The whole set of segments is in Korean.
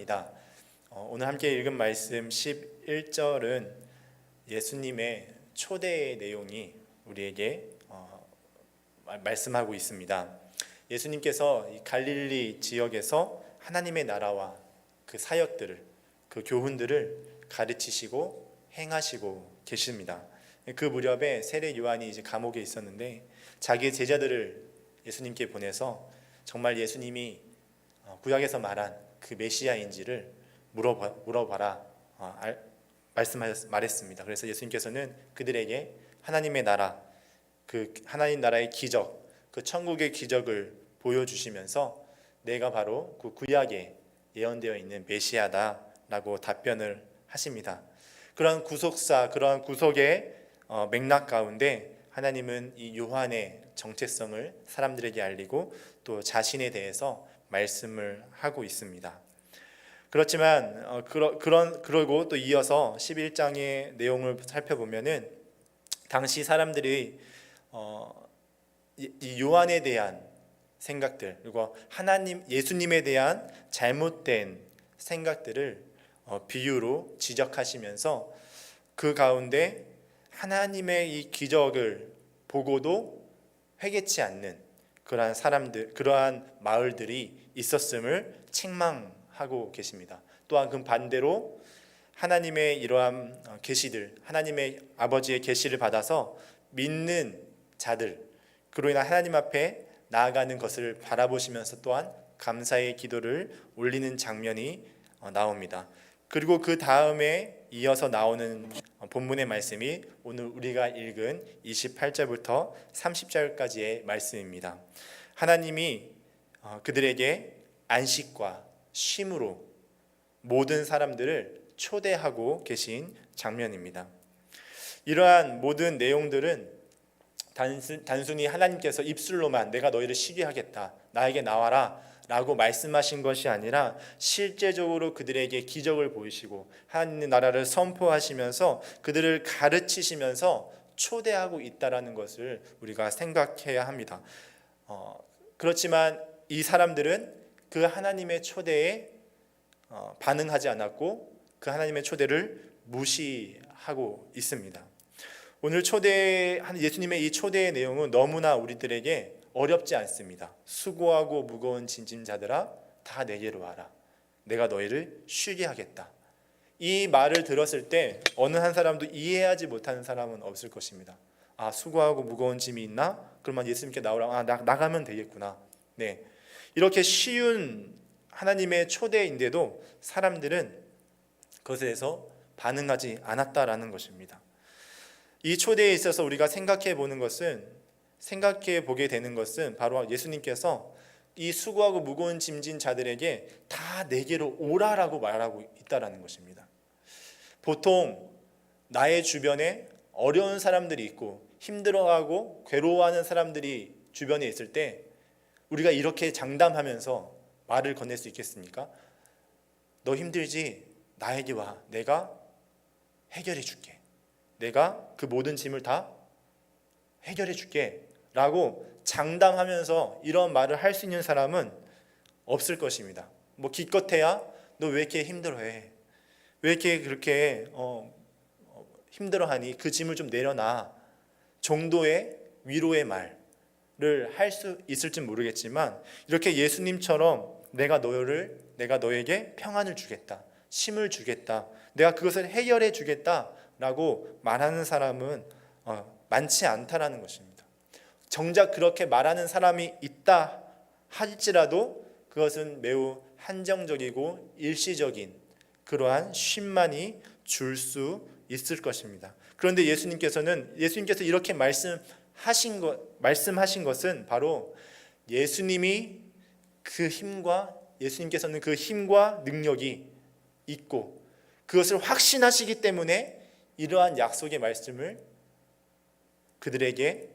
합니다. 오늘 함께 읽은 말씀 11절은 예수님의 초대의 내용이 우리에게 말씀하고 있습니다. 예수님께서 이 갈릴리 지역에서 하나님의 나라와 그 사역들을, 그 교훈들을 가르치시고 행하시고 계십니다. 그 무렵에 세례 요한이 이제 감옥에 있었는데 자기 제자들을 예수님께 보내서 정말 예수님이 구약에서 말한 그 메시아인지를 물어봐라 말했습니다. 그래서 예수님께서는 그들에게 하나님의 나라, 그 하나님 나라의 기적, 그 천국의 기적을 보여주시면서 내가 바로 그 구약에 예언되어 있는 메시아다라고 답변을 하십니다. 그러한 구속사, 그러한 구속의 맥락 가운데 하나님은 이 요한의 정체성을 사람들에게 알리고 또 자신에 대해서 말씀을 하고 있습니다. 그렇지만 그러고 또 이어서 11장의 내용을 살펴보면은 당시 사람들이 이 요한에 대한 생각들, 그리고 예수님에 대한 잘못된 생각들을 비유로 지적하시면서 그 가운데 하나님의 이 기적을 보고도 회개치 않는 그러한 사람들, 그러한 마을들이 있었음을 책망하고 계십니다. 또한 그 반대로 하나님의 이러한 계시들, 하나님의 아버지의 계시를 받아서 믿는 자들, 그로 인한 하나님 앞에 나아가는 것을 바라보시면서 또한 감사의 기도를 올리는 장면이 나옵니다. 그리고 그 다음에 이어서 나오는 본문의 말씀이 오늘 우리가 읽은 28절부터 30절까지의 말씀입니다. 하나님이 그들에게 안식과 쉼으로 모든 사람들을 초대하고 계신 장면입니다. 이러한 모든 내용들은 단순히 하나님께서 입술로만 내가 너희를 쉬게 하겠다, 나에게 나와라 라고 말씀하신 것이 아니라 실제적으로 그들에게 기적을 보이시고 하나님의 나라를 선포하시면서 그들을 가르치시면서 초대하고 있다라는 것을 우리가 생각해야 합니다. 그렇지만 이 사람들은 그 하나님의 초대에 반응하지 않았고 그 하나님의 초대를 무시하고 있습니다. 오늘 예수님의 이 초대의 내용은 너무나 우리들에게 어렵지 않습니다. 수고하고 무거운 짐진 자들아 다 내게로 와라, 내가 너희를 쉬게 하겠다. 이 말을 들었을 때 어느 한 사람도 이해하지 못하는 사람은 없을 것입니다. 수고하고 무거운 짐이 있나? 그러면 예수님께 나오라. 나가면 되겠구나. 네, 이렇게 쉬운 하나님의 초대인데도 사람들은 그것에 대해서 반응하지 않았다라는 것입니다. 이 초대에 있어서 우리가 생각해 보게 되는 것은 바로 예수님께서 이 수고하고 무거운 짐진 자들에게 다 내게로 오라라고 말하고 있다라는 것입니다. 보통 나의 주변에 어려운 사람들이 있고 힘들어하고 괴로워하는 사람들이 주변에 있을 때 우리가 이렇게 장담하면서 말을 건넬 수 있겠습니까? 너 힘들지? 나에게 와. 내가 해결해 줄게. 내가 그 모든 짐을 다 해결해 줄게 라고 장담하면서 이런 말을 할 수 있는 사람은 없을 것입니다. 기껏해야 너 왜 이렇게 힘들어해? 왜 이렇게 그렇게 힘들어하니? 그 짐을 좀 내려놔 정도의 위로의 말을 할 수 있을지 모르겠지만 이렇게 예수님처럼 내가 너에게 평안을 주겠다, 쉼을 주겠다, 내가 그것을 해결해 주겠다 라고 말하는 사람은 많지 않다라는 것입니다. 정작 그렇게 말하는 사람이 있다 할지라도 그것은 매우 한정적이고 일시적인 그러한 쉼만이 줄 수 있을 것입니다. 그런데 예수님께서 이렇게 말씀하신 것은 바로 예수님께서는 그 힘과 능력이 있고 그것을 확신하시기 때문에 이러한 약속의 말씀을 그들에게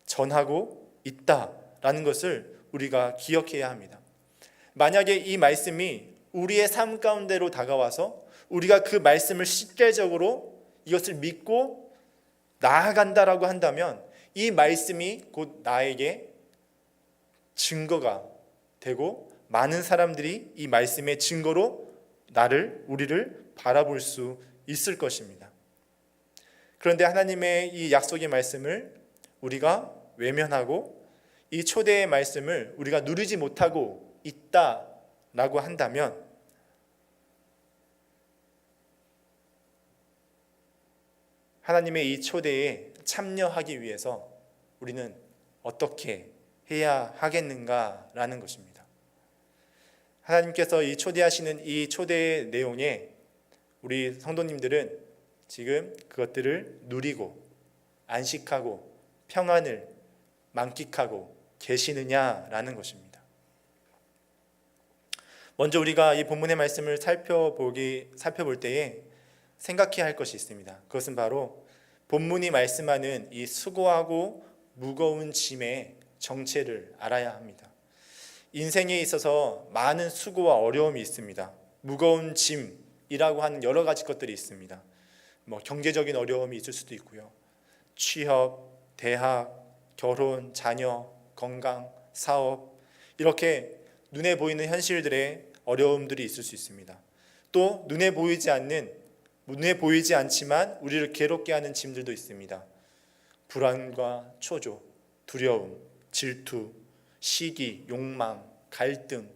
전하고 있다라는 것을 우리가 기억해야 합니다. 만약에 이 말씀이 우리의 삶 가운데로 다가와서 우리가 그 말씀을 실제적으로 이것을 믿고 나아간다라고 한다면 이 말씀이 곧 나에게 증거가 되고 많은 사람들이 이 말씀의 증거로 우리를 바라볼 수 있을 것입니다. 그런데 하나님의 이 약속의 말씀을 우리가 외면하고 이 초대의 말씀을 우리가 누리지 못하고 있다라고 한다면 하나님의 이 초대에 참여하기 위해서 우리는 어떻게 해야 하겠는가라는 것입니다. 하나님께서 이 초대하시는 이 초대의 내용에 우리 성도님들은 지금 그것들을 누리고 안식하고 평안을 만끽하고 계시느냐라는 것입니다. 먼저 우리가 이 본문의 말씀을 살펴볼 때에 생각해야 할 것이 있습니다. 그것은 바로 본문이 말씀하는 이 수고하고 무거운 짐의 정체를 알아야 합니다. 인생에 있어서 많은 수고와 어려움이 있습니다. 무거운 짐이라고 하는 여러 가지 것들이 있습니다. 경제적인 어려움이 있을 수도 있고요. 취업, 대학, 결혼, 자녀, 건강, 사업, 이렇게 눈에 보이는 현실들의 어려움들이 있을 수 있습니다. 또 눈에 보이지 않지만 우리를 괴롭게 하는 짐들도 있습니다. 불안과 초조, 두려움, 질투, 시기, 욕망, 갈등,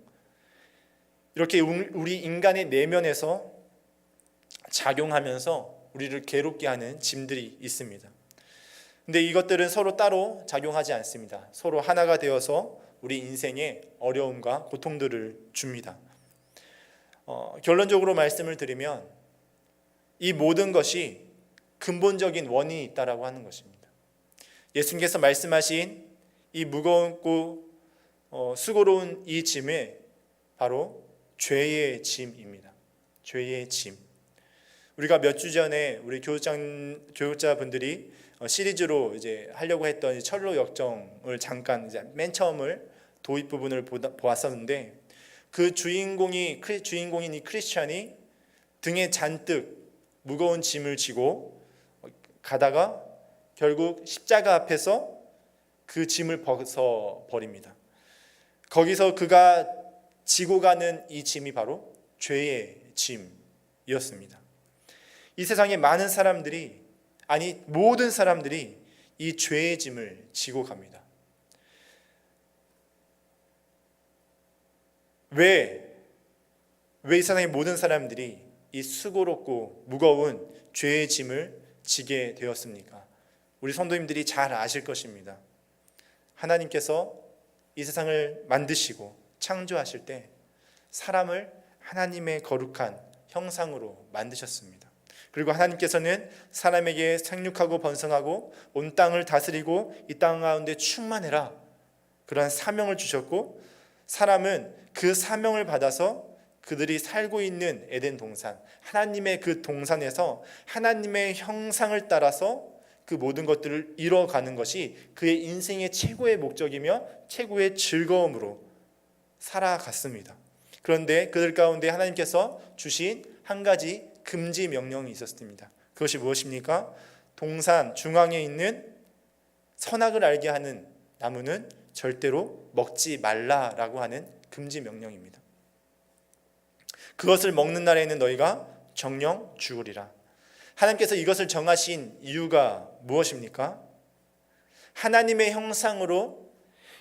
이렇게 우리 인간의 내면에서 작용하면서 우리를 괴롭게 하는 짐들이 있습니다. 근데 이것들은 서로 따로 작용하지 않습니다. 서로 하나가 되어서 우리 인생에 어려움과 고통들을 줍니다. 결론적으로 말씀을 드리면 이 모든 것이 근본적인 원인이 있다라고 하는 것입니다. 예수님께서 말씀하신 이 무겁고 수고로운 이 짐은 바로 죄의 짐입니다. 죄의 짐. 우리가 몇 주 전에 우리 교육자분들이 시리즈로 이제 하려고 했던 철로 역정을 잠깐 이제 맨 처음을 도입 부분을 보았었는데, 그 주인공인 이 크리스찬이 등에 잔뜩 무거운 짐을 지고 가다가 결국 십자가 앞에서 그 짐을 벗어 버립니다. 거기서 그가 지고 가는 이 짐이 바로 죄의 짐이었습니다. 이 세상에 많은 사람들이, 아니 모든 사람들이 이 죄의 짐을 지고 갑니다. 왜 이 세상의 모든 사람들이 이 수고롭고 무거운 죄의 짐을 지게 되었습니까? 우리 성도님들이 잘 아실 것입니다. 하나님께서 이 세상을 만드시고 창조하실 때 사람을 하나님의 거룩한 형상으로 만드셨습니다. 그리고 하나님께서는 사람에게 생육하고 번성하고 온 땅을 다스리고 이 땅 가운데 충만해라, 그러한 사명을 주셨고, 사람은 그 사명을 받아서 그들이 살고 있는 에덴 동산, 하나님의 그 동산에서 하나님의 형상을 따라서 그 모든 것들을 이뤄가는 것이 그의 인생의 최고의 목적이며 최고의 즐거움으로 살아갔습니다. 그런데 그들 가운데 하나님께서 주신 한 가지 금지 명령이 있었습니다. 그것이 무엇입니까? 동산 중앙에 있는 선악을 알게 하는 나무는 절대로 먹지 말라라고 하는 금지 명령입니다. 그것을 먹는 날에는 너희가 정령 죽으리라. 하나님께서 이것을 정하신 이유가 무엇입니까? 하나님의 형상으로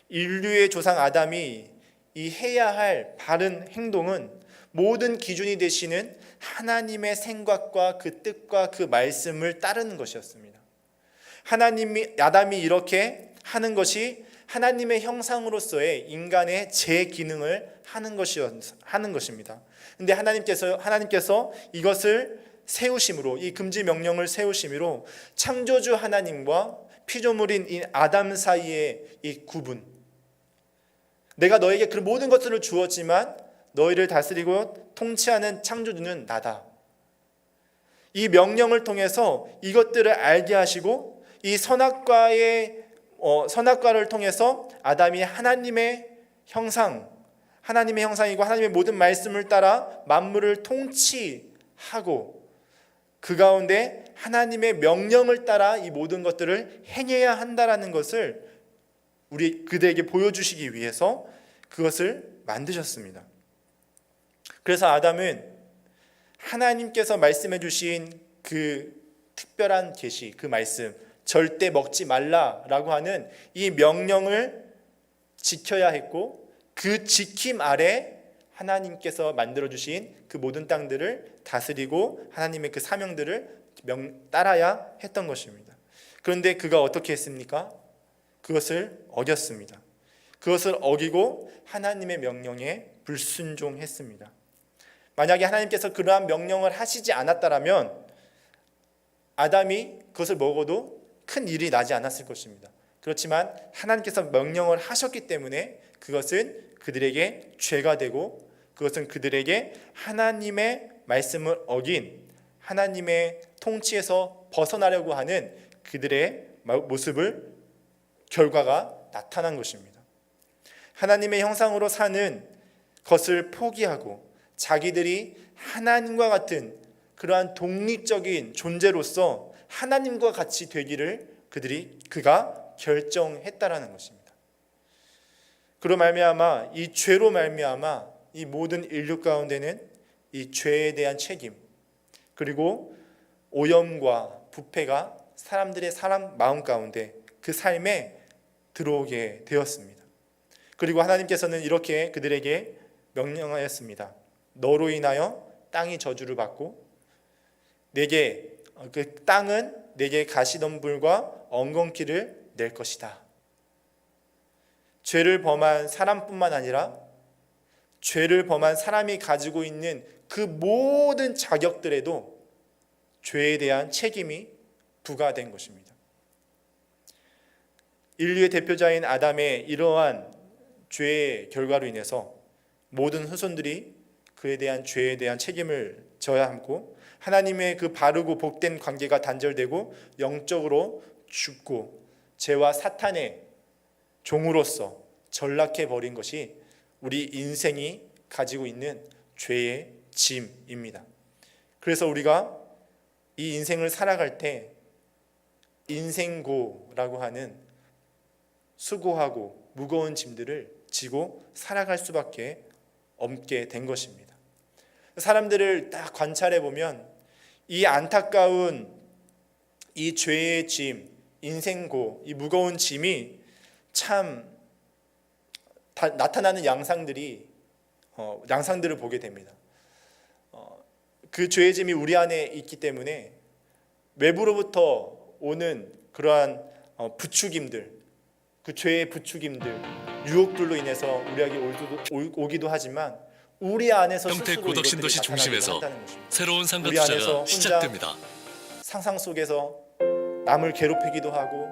인류의 조상 아담이 이 해야 할 바른 행동은 모든 기준이 되시는 하나님의 생각과 그 뜻과 그 말씀을 따르는 것이었습니다. 아담이 이렇게 하는 것이 하나님의 형상으로서의 인간의 제 기능을 하는 것입니다. 근데 하나님께서 이것을 세우심으로, 이 금지 명령을 세우심으로 창조주 하나님과 피조물인 이 아담 사이의 이 구분, 내가 너에게 그 모든 것들을 주었지만 너희를 다스리고 통치하는 창조주는 나다. 이 명령을 통해서 이것들을 알게 하시고, 이 선악과를 통해서 아담이 하나님의 형상이고 하나님의 모든 말씀을 따라 만물을 통치하고, 그 가운데 하나님의 명령을 따라 이 모든 것들을 행해야 한다라는 것을 그들에게 보여주시기 위해서 그것을 만드셨습니다. 그래서 아담은 하나님께서 말씀해 주신 그 특별한 계시, 그 말씀, 절대 먹지 말라라고 하는 이 명령을 지켜야 했고, 그 지킴 아래 하나님께서 만들어 주신 그 모든 땅들을 다스리고 하나님의 그 사명들을 따라야 했던 것입니다. 그런데 그가 어떻게 했습니까? 그것을 어겼습니다. 그것을 어기고 하나님의 명령에 불순종했습니다. 만약에 하나님께서 그러한 명령을 하시지 않았다면 아담이 그것을 먹어도 큰 일이 나지 않았을 것입니다. 그렇지만 하나님께서 명령을 하셨기 때문에 그것은 그들에게 죄가 되고, 그것은 그들에게 하나님의 말씀을 어긴 하나님의 통치에서 벗어나려고 하는 그들의 모습을, 결과가 나타난 것입니다. 하나님의 형상으로 사는 것을 포기하고 자기들이 하나님과 같은 그러한 독립적인 존재로서 하나님과 같이 되기를 그가 결정했다라는 것입니다. 그로 말미암아, 이 죄로 말미암아 이 모든 인류 가운데는 이 죄에 대한 책임, 그리고 오염과 부패가 사람들의 마음 가운데, 그 삶에 들어오게 되었습니다. 그리고 하나님께서는 이렇게 그들에게 명령하였습니다. 너로 인하여 땅이 저주를 받고 그 땅은 내게 가시덤불과 엉겅퀴를 낼 것이다. 죄를 범한 사람뿐만 아니라 죄를 범한 사람이 가지고 있는 그 모든 자격들에도 죄에 대한 책임이 부과된 것입니다. 인류의 대표자인 아담의 이러한 죄의 결과로 인해서 모든 후손들이 그에 대한 죄에 대한 책임을 져야 하고, 하나님의 그 바르고 복된 관계가 단절되고 영적으로 죽고 죄와 사탄의 종으로서 전락해 버린 것이 우리 인생이 가지고 있는 죄의 짐입니다. 그래서 우리가 이 인생을 살아갈 때 인생고라고 하는 수고하고 무거운 짐들을 지고 살아갈 수밖에 없게 된 것입니다. 사람들을 딱 관찰해 보면 이 안타까운 이 죄의 짐, 인생고, 이 무거운 짐이 참 나타나는 양상들을 보게 됩니다. 그 죄의 짐이 우리 안에 있기 때문에 외부로부터 오는 그러한 부추김들, 그 죄의 부추김들, 유혹들로 인해서 우리에게 오기도 하지만 우리 안에서 평택 고덕신도시 중심에서 새로운 상가 우리 안에서 투자가 혼자 시작됩니다. 상상 속에서 남을 괴롭히기도 하고,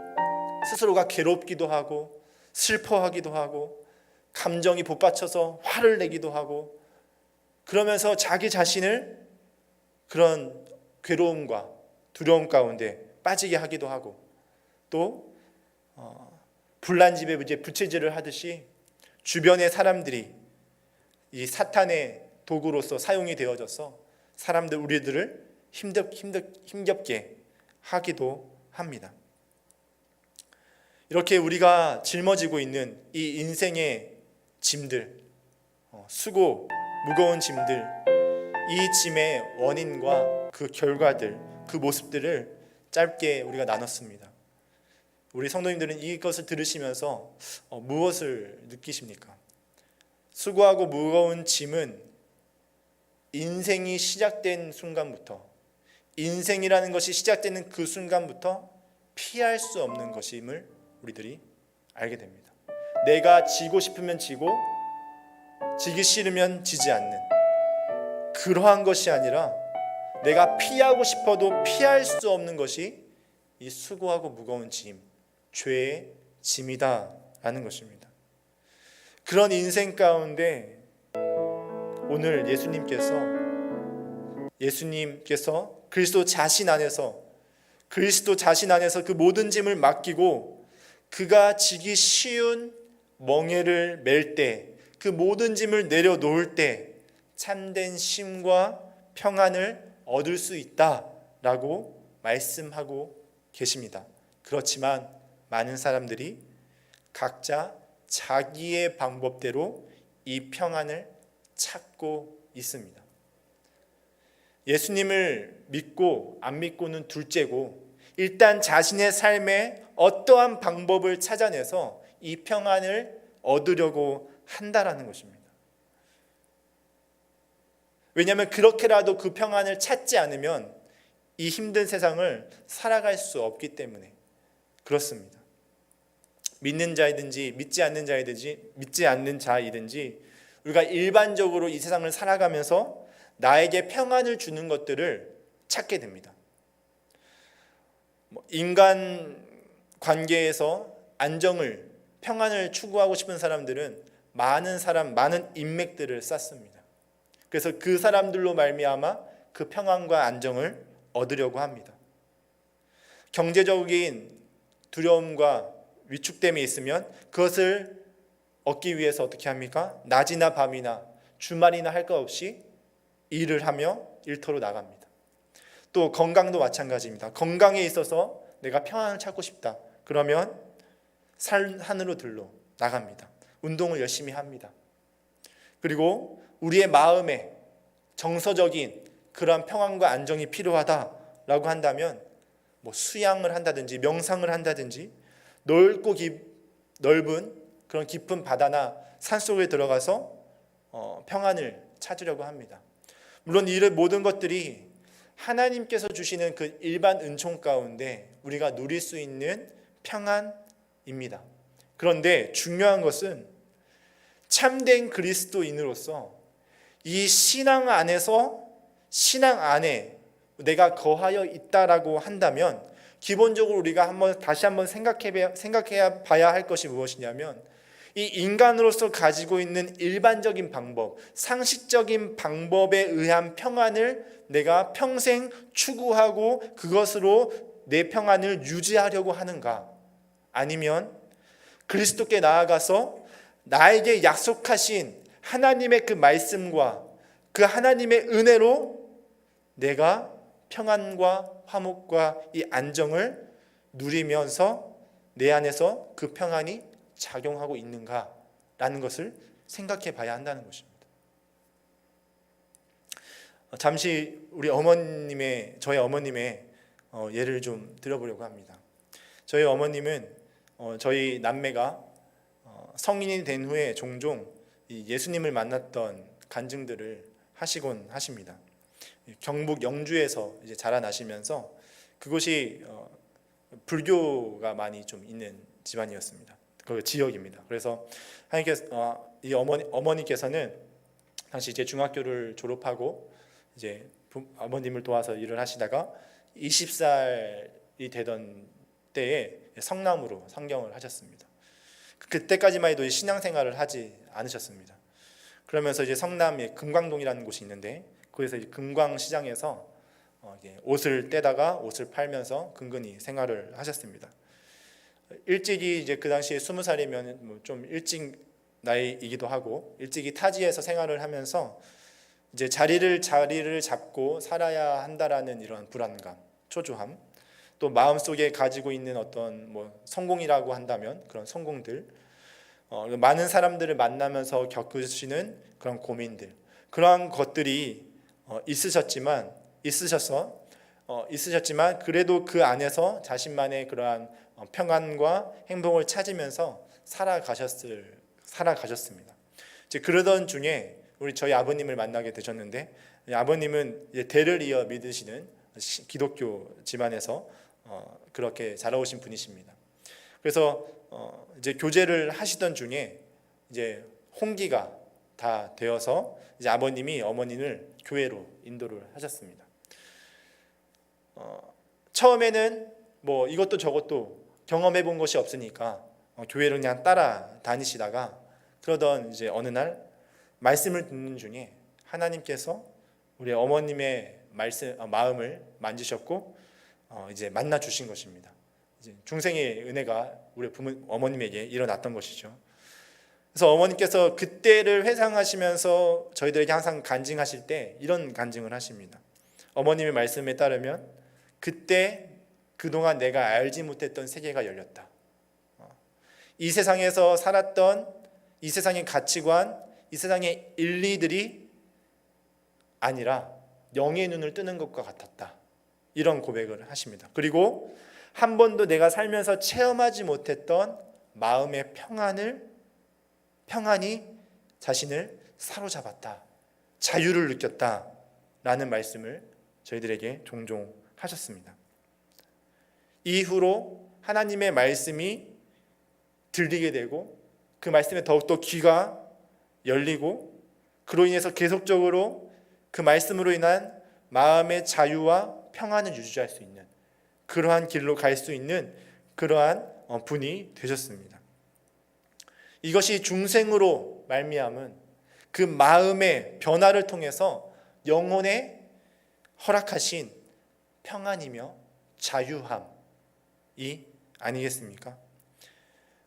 스스로가 괴롭기도 하고, 슬퍼하기도 하고, 감정이 복받쳐서 화를 내기도 하고, 그러면서 자기 자신을 그런 괴로움과 두려움 가운데 빠지게 하기도 하고, 또 불난집에 이제 부채질을 하듯이 주변의 사람들이 이 사탄의 도구로서 사용이 되어져서 우리들을 힘겹게 하기도 합니다. 이렇게 우리가 짊어지고 있는 이 인생의 짐들, 수고, 무거운 짐들, 이 짐의 원인과 그 결과들, 그 모습들을 짧게 우리가 나눴습니다. 우리 성도님들은 이것을 들으시면서 무엇을 느끼십니까? 수고하고 무거운 짐은 인생이 시작된 순간부터, 인생이라는 것이 시작되는 그 순간부터 피할 수 없는 것임을 우리들이 알게 됩니다. 내가 지고 싶으면 지고 지기 싫으면 지지 않는 그러한 것이 아니라 내가 피하고 싶어도 피할 수 없는 것이 이 수고하고 무거운 짐, 죄의 짐이다라는 것입니다. 그런 인생 가운데 오늘 예수님께서 그리스도 자신 안에서 그 모든 짐을 맡기고 그가 지기 쉬운 멍에를 맬 때, 그 모든 짐을 내려놓을 때 참된 쉼과 평안을 얻을 수 있다라고 말씀하고 계십니다. 그렇지만 많은 사람들이 각자 자기의 방법대로 이 평안을 찾고 있습니다. 예수님을 믿고 안 믿고는 둘째고 일단 자신의 삶에 어떠한 방법을 찾아내서 이 평안을 얻으려고 한다라는 것입니다. 왜냐하면 그렇게라도 그 평안을 찾지 않으면 이 힘든 세상을 살아갈 수 없기 때문에 그렇습니다. 믿는 자이든지 믿지 않는 자이든지 우리가 일반적으로 이 세상을 살아가면서 나에게 평안을 주는 것들을 찾게 됩니다. 인간 관계에서 안정을, 평안을 추구하고 싶은 사람들은 많은 인맥들을 쌓습니다. 그래서 그 사람들로 말미암아 그 평안과 안정을 얻으려고 합니다. 경제적인 두려움과 위축됨이 있으면 그것을 얻기 위해서 어떻게 합니까? 낮이나 밤이나 주말이나 할 것 없이 일을 하며 일터로 나갑니다. 또 건강도 마찬가지입니다. 건강에 있어서 내가 평안을 찾고 싶다. 그러면 산으로 들러 나갑니다. 운동을 열심히 합니다. 그리고 우리의 마음에 정서적인 그러한 평안과 안정이 필요하다라고 한다면 수양을 한다든지 명상을 한다든지 넓은 그런 깊은 바다나 산속에 들어가서 평안을 찾으려고 합니다. 물론 이 모든 것들이 하나님께서 주시는 그 일반 은총 가운데 우리가 누릴 수 있는 평안입니다. 그런데 중요한 것은 참된 그리스도인으로서 이 신앙 안에 내가 거하여 있다라고 한다면 기본적으로 우리가 다시 한번 생각해 봐야 할 것이 무엇이냐면 이 인간으로서 가지고 있는 일반적인 방법, 상식적인 방법에 의한 평안을 내가 평생 추구하고 그것으로 내 평안을 유지하려고 하는가? 아니면 그리스도께 나아가서 나에게 약속하신 하나님의 그 말씀과 그 하나님의 은혜로 내가 평안과 화목과 이 안정을 누리면서 내 안에서 그 평안이 작용하고 있는가라는 것을 생각해 봐야 한다는 것입니다. 잠시 저희 어머님의 예를 좀 들어보려고 합니다. 저희 어머님은 저희 남매가 성인이 된 후에 종종 예수님을 만났던 간증들을 하시곤 하십니다. 경북 영주에서 이제 자라나시면서 그곳이 불교가 많이 좀 있는 집안이었습니다. 그 지역입니다. 그래서 이 어머니께서는 당시 이제 중학교를 졸업하고 이제 아버님을 도와서 일을 하시다가 20살이 되던 때에 성남으로 상경을 하셨습니다. 그때까지만 해도 신앙생활을 하지 않으셨습니다. 그러면서 이제 성남에 금광동이라는 곳이 있는데 거기서 이제 금광시장에서 옷을 떼다가 옷을 팔면서 근근히 생활을 하셨습니다. 일찍이 이제 그 당시에 20살이면 좀 일찍 나이이기도 하고 일찍이 타지에서 생활을 하면서 이제 자리를 잡고 살아야 한다라는 이런 불안감, 초조함, 또 마음속에 가지고 있는 어떤 성공이라고 한다면 그런 성공들, 많은 사람들을 만나면서 겪으시는 그런 고민들, 그러한 것들이 있으셨지만 그래도 그 안에서 자신만의 그러한 평안과 행복을 찾으면서 살아가셨습니다. 이제 그러던 중에 저희 아버님을 만나게 되셨는데 아버님은 이제 대를 이어 믿으시는 기독교 집안에서 그렇게 자라오신 분이십니다. 그래서 이제 교제를 하시던 중에 이제 홍기가 다 되어서 이제 아버님이 어머니를 교회로 인도를 하셨습니다. 처음에는 이것도 저것도 경험해 본 것이 없으니까 교회를 그냥 따라다니시다가 그러던 이제 어느 날 말씀을 듣는 중에 하나님께서 우리 어머님의 마음을 만지셨고 이제 만나 주신 것입니다. 이제 중생의 은혜가 우리 어머님에게 일어났던 것이죠. 그래서 어머님께서 그때를 회상하시면서 저희들에게 항상 간증하실 때 이런 간증을 하십니다. 어머님의 말씀에 따르면 그때 그동안 내가 알지 못했던 세계가 열렸다. 이 세상에서 살았던 이 세상의 가치관, 이 세상의 인리들이 아니라 영의 눈을 뜨는 것과 같았다. 이런 고백을 하십니다. 그리고 한 번도 내가 살면서 체험하지 못했던 마음의 평안이 자신을 사로잡았다. 자유를 느꼈다라는 말씀을 저희들에게 종종 하셨습니다. 이후로 하나님의 말씀이 들리게 되고 그 말씀에 더욱더 귀가 열리고 그로 인해서 계속적으로 그 말씀으로 인한 마음의 자유와 평안을 유지할 수 있는 그러한 길로 갈 수 있는 그러한 분이 되셨습니다. 이것이 중생으로 말미암은 그 마음의 변화를 통해서 영혼에 허락하신 평안이며 자유함이 아니겠습니까?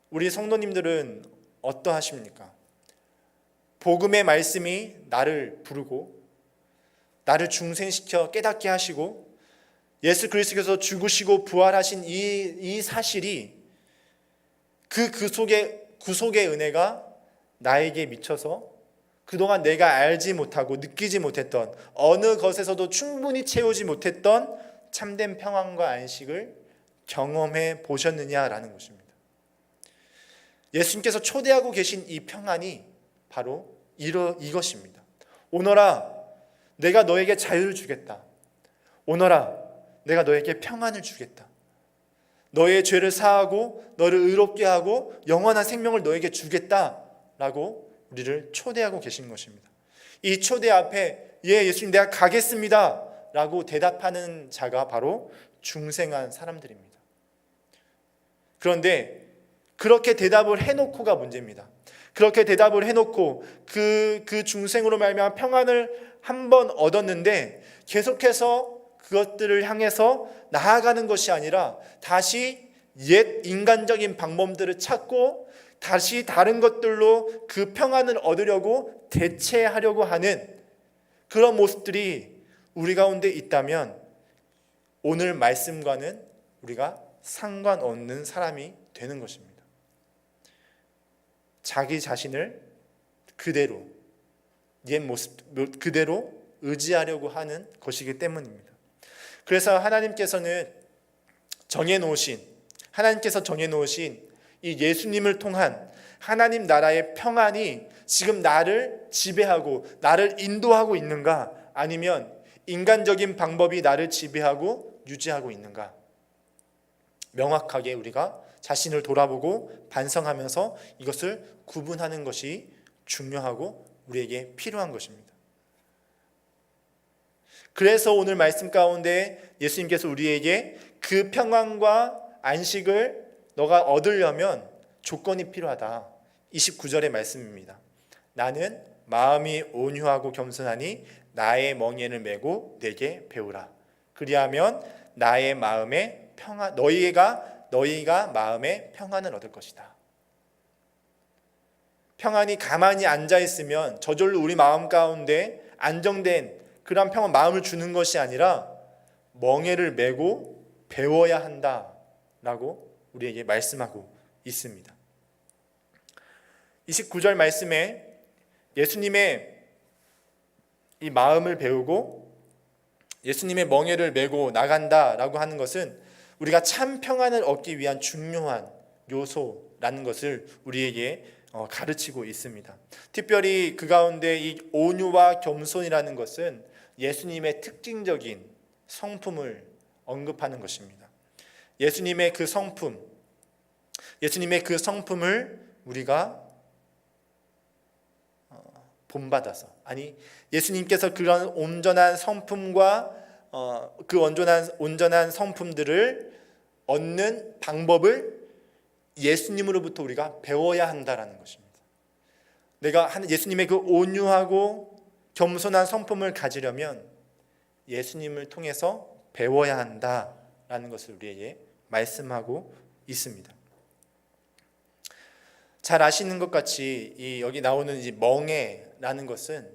우리 성도님들은 어떠하십니까? 복음의 말씀이 나를 부르고 나를 중생시켜 깨닫게 하시고 예수 그리스도께서 죽으시고 부활하신 이 사실이 그 구속의 은혜가 나에게 미쳐서 그동안 내가 알지 못하고 느끼지 못했던 어느 것에서도 충분히 채우지 못했던 참된 평안과 안식을 경험해 보셨느냐라는 것입니다. 예수님께서 초대하고 계신 이 평안이 바로 이것입니다. 오너라 내가 너에게 자유를 주겠다. 오너라 내가 너에게 평안을 주겠다. 너의 죄를 사하고 너를 의롭게 하고 영원한 생명을 너에게 주겠다라고 우리를 초대하고 계신 것입니다. 이 초대 앞에 예수님 내가 가겠습니다 라고 대답하는 자가 바로 중생한 사람들입니다. 그런데 그렇게 대답을 해놓고가 문제입니다. 그렇게 대답을 해놓고 그 중생으로 말미암아 평안을 한번 얻었는데 계속해서 그것들을 향해서 나아가는 것이 아니라 다시 옛 인간적인 방법들을 찾고 다시 다른 것들로 그 평안을 얻으려고 대체하려고 하는 그런 모습들이 우리 가운데 있다면 오늘 말씀과는 우리가 상관없는 사람이 되는 것입니다. 자기 자신을 그대로 옛 모습 그대로 의지하려고 하는 것이기 때문입니다. 그래서 하나님께서 정해놓으신 이 예수님을 통한 하나님 나라의 평안이 지금 나를 지배하고 나를 인도하고 있는가, 아니면 인간적인 방법이 나를 지배하고 유지하고 있는가, 명확하게 우리가 자신을 돌아보고 반성하면서 이것을 구분하는 것이 중요하고 우리에게 필요한 것입니다. 그래서 오늘 말씀 가운데 예수님께서 우리에게 그 평안과 안식을 너가 얻으려면 조건이 필요하다. 29절의 말씀입니다. 나는 마음이 온유하고 겸손하니 나의 멍에를 메고 내게 배우라. 그리하면 나의 마음에 평안, 너희가 마음에 평안을 얻을 것이다. 평안이 가만히 앉아 있으면 저절로 우리 마음 가운데 안정된 그런 평안, 마음을 주는 것이 아니라 멍에를 메고 배워야 한다라고 우리에게 말씀하고 있습니다. 29절 말씀에 예수님의 이 마음을 배우고 예수님의 멍에를 메고 나간다라고 하는 것은 우리가 참 평안을 얻기 위한 중요한 요소라는 것을 우리에게 가르치고 있습니다. 특별히 그 가운데 이 온유와 겸손이라는 것은 예수님의 특징적인 성품을 언급하는 것입니다. 예수님의 그 성품을 우리가 본받아서, 아니 예수님께서 그런 온전한 성품과 그 온전한 성품들을 얻는 방법을 예수님으로부터 우리가 배워야 한다라는 것입니다. 내가 예수님의 그 온유하고 겸손한 성품을 가지려면 예수님을 통해서 배워야 한다라는 것을 우리에게 말씀하고 있습니다. 잘 아시는 것 같이 여기 나오는 이 멍에라는 것은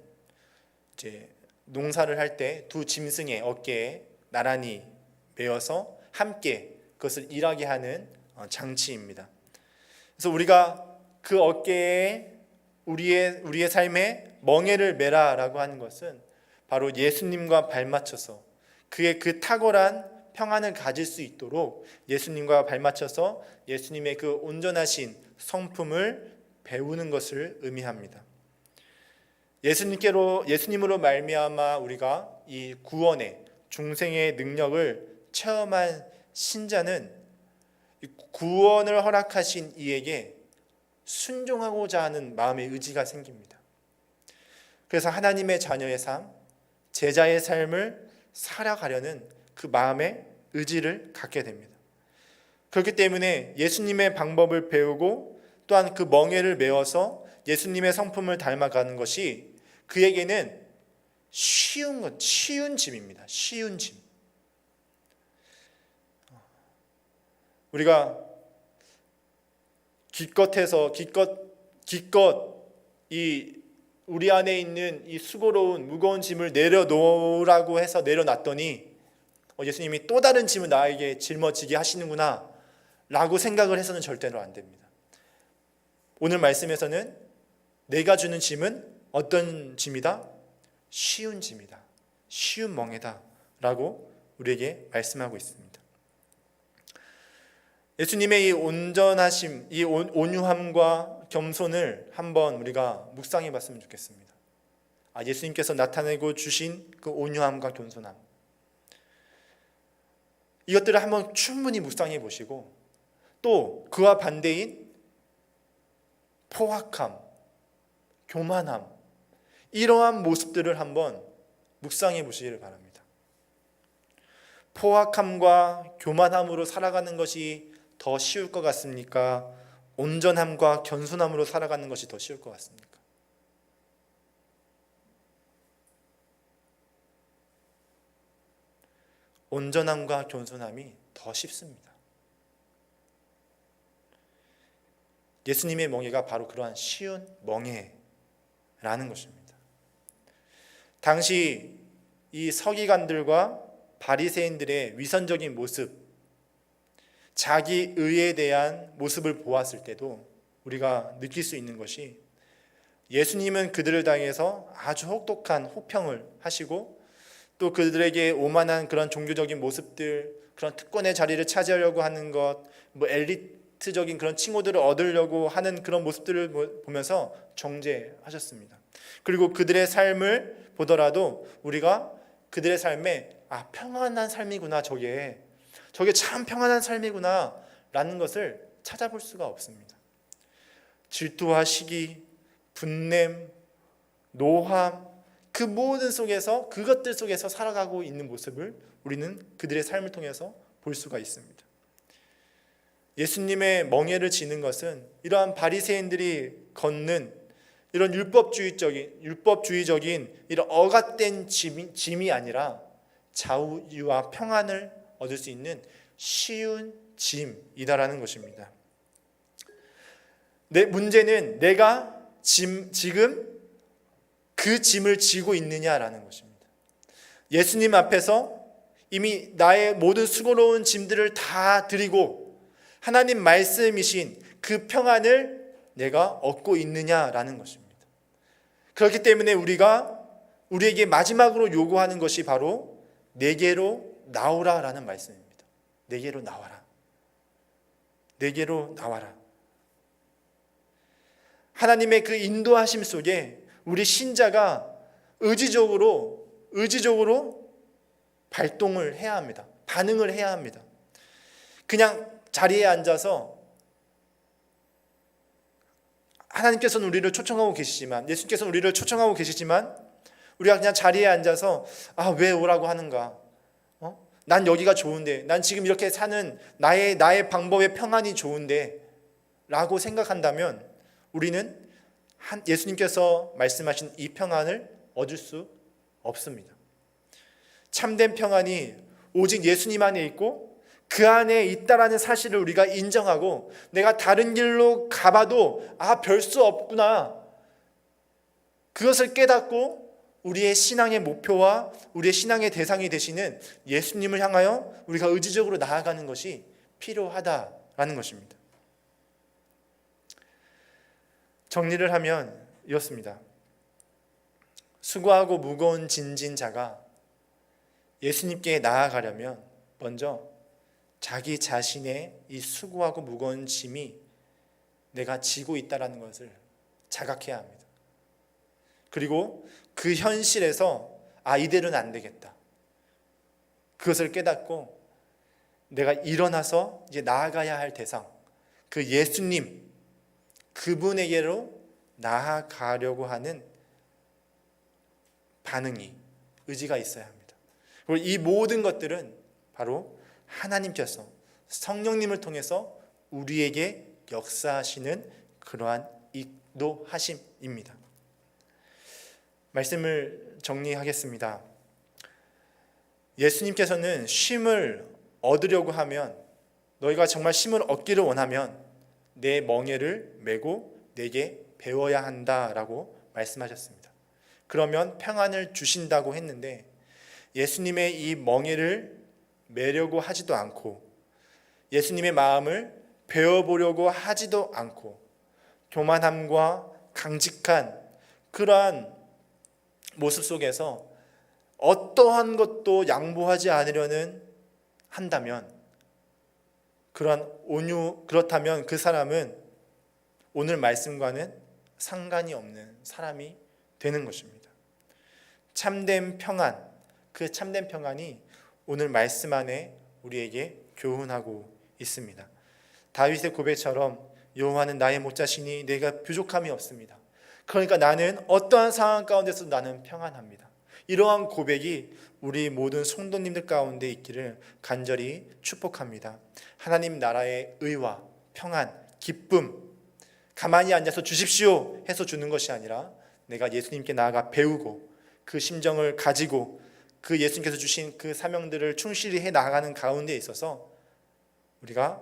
이제 농사를 할 때 두 짐승의 어깨에 나란히 메어서 함께 그것을 일하게 하는 장치입니다. 그래서 우리가 그 어깨에 우리의 삶에 멍에를 매라라고 하는 것은 바로 예수님과 발맞춰서 그의 그 탁월한 평안을 가질 수 있도록 예수님과 발맞춰서 예수님의 그 온전하신 성품을 배우는 것을 의미합니다. 예수님으로 말미암아 우리가 이 구원의 중생의 능력을 체험한 신자는 구원을 허락하신 이에게 순종하고자 하는 마음의 의지가 생깁니다. 그래서 하나님의 자녀의 삶, 제자의 삶을 살아가려는 그 마음의 의지를 갖게 됩니다. 그렇기 때문에 예수님의 방법을 배우고 또한 그 멍에를 메워서 예수님의 성품을 닮아가는 것이 그에게는 쉬운 짐입니다. 쉬운 짐. 우리가 기껏 이 우리 안에 있는 이 수고로운 무거운 짐을 내려놓으라고 해서 내려놨더니 예수님이 또 다른 짐을 나에게 짊어지게 하시는구나 라고 생각을 해서는 절대로 안 됩니다. 오늘 말씀에서는 내가 주는 짐은 어떤 짐이다? 쉬운 짐이다. 쉬운 멍에다 라고 우리에게 말씀하고 있습니다. 예수님의 이 온전하심, 이 온유함과 겸손을 한번 우리가 묵상해 봤으면 좋겠습니다. 예수님께서 나타내고 주신 그 온유함과 겸손함, 이것들을 한번 충분히 묵상해 보시고 또 그와 반대인 포악함, 교만함, 이러한 모습들을 한번 묵상해 보시기를 바랍니다. 포악함과 교만함으로 살아가는 것이 더 쉬울 것 같습니까? 온전함과 겸손함으로 살아가는 것이 더 쉬울 것 같습니까? 온전함과 겸손함이 더 쉽습니다. 예수님의 멍에가 바로 그러한 쉬운 멍에라는 것입니다. 당시 이 서기관들과 바리새인들의 위선적인 모습, 자기 의에 대한 모습을 보았을 때도 우리가 느낄 수 있는 것이 예수님은 그들을 향해서 아주 혹독한 혹평을 하시고 또 그들에게 오만한 그런 종교적인 모습들, 그런 특권의 자리를 차지하려고 하는 것, 엘리트적인 그런 칭호들을 얻으려고 하는 그런 모습들을 보면서 정죄하셨습니다. 그리고 그들의 삶을 보더라도 우리가 그들의 삶에 평안한 삶이구나, 저게 참 평안한 삶이구나 라는 것을 찾아볼 수가 없습니다. 질투와 시기, 분냄, 노함, 그 모든 속에서, 그것들 속에서 살아가고 있는 모습을 우리는 그들의 삶을 통해서 볼 수가 있습니다. 예수님의 멍에를 지는 것은 이러한 바리새인들이 걷는 이런 율법주의적인 이런 억압된 짐이 아니라 자유와 평안을 얻을 수 있는 쉬운 짐이다라는 것입니다. 문제는 내가 지금 그 짐을 지고 있느냐라는 것입니다. 예수님 앞에서 이미 나의 모든 수고로운 짐들을 다 드리고 하나님 말씀이신 그 평안을 내가 얻고 있느냐라는 것입니다. 그렇기 때문에 우리에게 마지막으로 요구하는 것이 바로 내게로 나오라라는 말씀입니다. 내게로 나와라. 내게로 나와라. 하나님의 그 인도하심 속에 우리 신자가 의지적으로 발동을 해야 합니다. 반응을 해야 합니다. 그냥 자리에 앉아서 하나님께서는 우리를 초청하고 계시지만, 예수님께서는 우리를 초청하고 계시지만 우리가 그냥 자리에 앉아서 왜 오라고 하는가? 난 여기가 좋은데, 난 지금 이렇게 사는 나의 방법의 평안이 좋은데 라고 생각한다면 우리는 예수님께서 말씀하신 이 평안을 얻을 수 없습니다. 참된 평안이 오직 예수님 안에 있고 그 안에 있다라는 사실을 우리가 인정하고 내가 다른 길로 가봐도 별 수 없구나, 그것을 깨닫고 우리의 신앙의 목표와 우리의 신앙의 대상이 되시는 예수님을 향하여 우리가 의지적으로 나아가는 것이 필요하다라는 것입니다. 정리를 하면 이렇습니다. 수고하고 무거운 짐진 자가 예수님께 나아가려면 먼저 자기 자신의 이 수고하고 무거운 짐이 내가 지고 있다는 것을 자각해야 합니다. 그리고 그 현실에서 이대로는 안 되겠다. 그것을 깨닫고 내가 일어나서 이제 나아가야 할 대상, 그 예수님, 그분에게로 나아가려고 하는 반응이, 의지가 있어야 합니다. 그리고 이 모든 것들은 바로 하나님께서 성령님을 통해서 우리에게 역사하시는 그러한 인도하심입니다. 말씀을 정리하겠습니다. 예수님께서는 쉼을 얻으려고 하면, 너희가 정말 쉼을 얻기를 원하면 내 멍에를 메고 내게 배워야 한다라고 말씀하셨습니다. 그러면 평안을 주신다고 했는데 예수님의 이 멍에를 메려고 하지도 않고 예수님의 마음을 배워보려고 하지도 않고 교만함과 강직한 그러한 모습 속에서 어떠한 것도 양보하지 않으려는 한다면, 그렇다면 그 사람은 오늘 말씀과는 상관이 없는 사람이 되는 것입니다. 참된 평안, 그 참된 평안이 오늘 말씀 안에 우리에게 교훈하고 있습니다. 다윗의 고백처럼 여호와는 나의 목자시니 내가 부족함이 없습니다. 그러니까 나는 어떠한 상황 가운데서도 나는 평안합니다. 이러한 고백이 우리 모든 성도님들 가운데 있기를 간절히 축복합니다. 하나님 나라의 의와 평안, 기쁨, 가만히 앉아서 주십시오 해서 주는 것이 아니라 내가 예수님께 나아가 배우고 그 심정을 가지고 그 예수님께서 주신 그 사명들을 충실히 해 나가는 가운데 있어서 우리가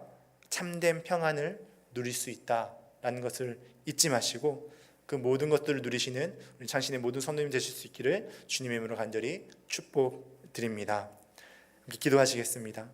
참된 평안을 누릴 수 있다라는 것을 잊지 마시고 그 모든 것들을 누리시는 우리 당신의 모든 성도님 되실 수 있기를 주님의 이름으로 간절히 축복드립니다. 함께 기도하시겠습니다.